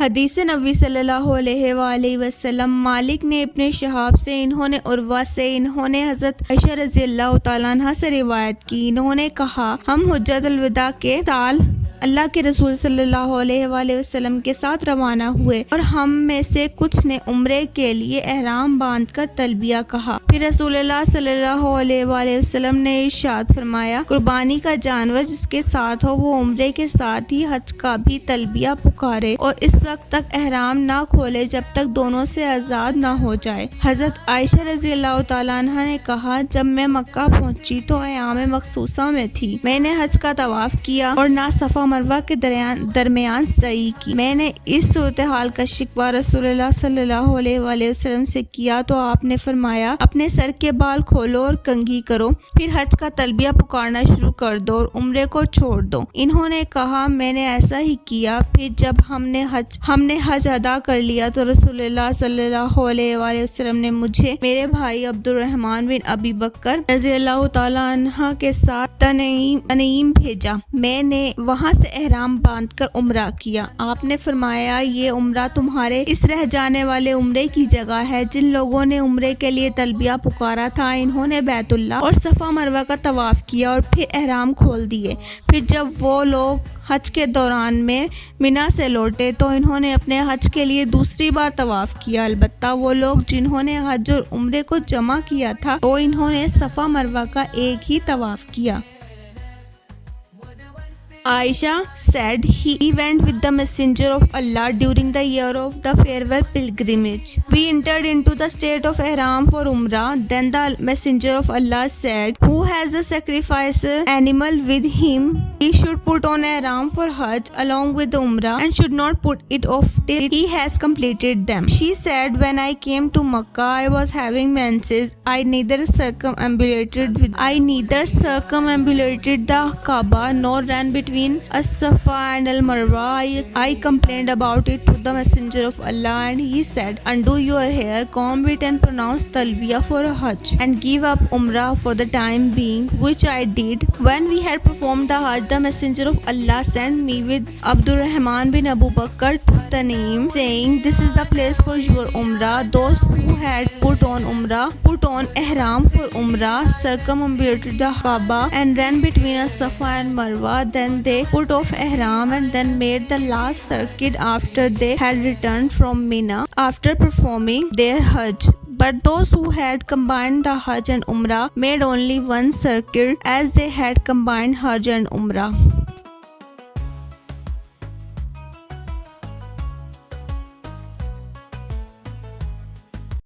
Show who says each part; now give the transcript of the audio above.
Speaker 1: حدیث نبی صلی اللہ علیہ وآلہ وسلم۔ مالک نے اپنے شہاب سے، انہوں نے عروہ سے، انہوں نے حضرت عائشہ رضی اللہ تعالیٰ عنہ سے روایت کی، انہوں نے کہا ہم حجۃ الوداع کے سال اللہ کے رسول صلی اللہ علیہ وآلہ وسلم کے ساتھ روانہ ہوئے اور ہم میں سے کچھ نے عمرے کے لیے احرام باندھ کر تلبیہ کہا۔ پھر رسول اللہ صلی اللہ علیہ وآلہ وسلم نے ارشاد فرمایا، قربانی کا جانور جس کے ساتھ ہو وہ عمرے کے ساتھ ہی حج کا بھی تلبیہ پکارے اور اس وقت تک احرام نہ کھولے جب تک دونوں سے آزاد نہ ہو جائے۔ حضرت عائشہ رضی اللہ تعالیٰ عنہ نے کہا جب میں مکہ پہنچی تو ایام مخصوصہ میں تھی، میں نے حج کا طواف کیا اور نہ صفا مروہ کے درمیان سعی کی۔ میں نے اس صورتحال کا شکوہ رسول اللہ صلی اللہ علیہ وآلہ وسلم سے کیا تو آپ نے فرمایا اپنے سر کے بال کھولو اور کنگھی کرو، پھر حج کا تلبیہ پکارنا شروع کر دو اور عمرے کو چھوڑ دو۔ انہوں نے کہا میں نے ایسا ہی کیا۔ پھر جب ہم نے حج ادا کر لیا تو رسول اللہ صلی اللہ علیہ وآلہ وسلم نے مجھے میرے بھائی عبد الرحمن بن ابی بکر رضی اللہ تعالیٰ عنہ کے ساتھ تنعیم بھیجا۔ میں نے وہاں سے احرام باندھ کر عمرہ کیا۔ آپ نے فرمایا یہ عمرہ تمہارے اس رہ جانے والے عمرے کی جگہ ہے۔ جن لوگوں نے عمرے کے لیے تلبیہ پکارا تھا انہوں نے بیت اللہ اور صفا مروہ کا طواف کیا اور پھر احرام کھول دیے۔ پھر جب وہ لوگ حج کے دوران میں منا سے لوٹے تو انہوں نے اپنے حج کے لیے دوسری بار طواف کیا، البتہ وہ لوگ جنہوں نے حج اور عمرے کو جمع کیا تھا تو انہوں نے صفا مروہ کا ایک ہی طواف کیا۔ Aisha said he went with the messenger of Allah during the year of the farewell pilgrimage. We entered into the state of ihram for Umrah. Then the messenger of Allah said, who has a sacrifice animal with him, he should put on ihram for Hajj along with the Umrah and should not put it off till he has completed them. She said, when I came to Makkah, I was having menses. I neither circumambulated the Kaaba nor ran between As-Safa and Al-Marwa. I complained about it to the messenger of Allah and he said, undo your hair, comb it and pronounce talbiyah for a Hajj and give up Umrah for the time being, which I did. When we had performed the Hajj, the messenger of Allah sent me with Abdurrahman bin Abu Bakr to Tanim, saying, this is the place for your Umrah. Those who had put on ihram for Umrah, circumambulated the Kaaba and ran between As-Safa and Marwa. Then they put off ihram and then made the last circuit after they had returned from Mina after performing their Hajj. But those who had combined the Hajj and Umrah made only one circuit as they had combined Hajj and Umrah.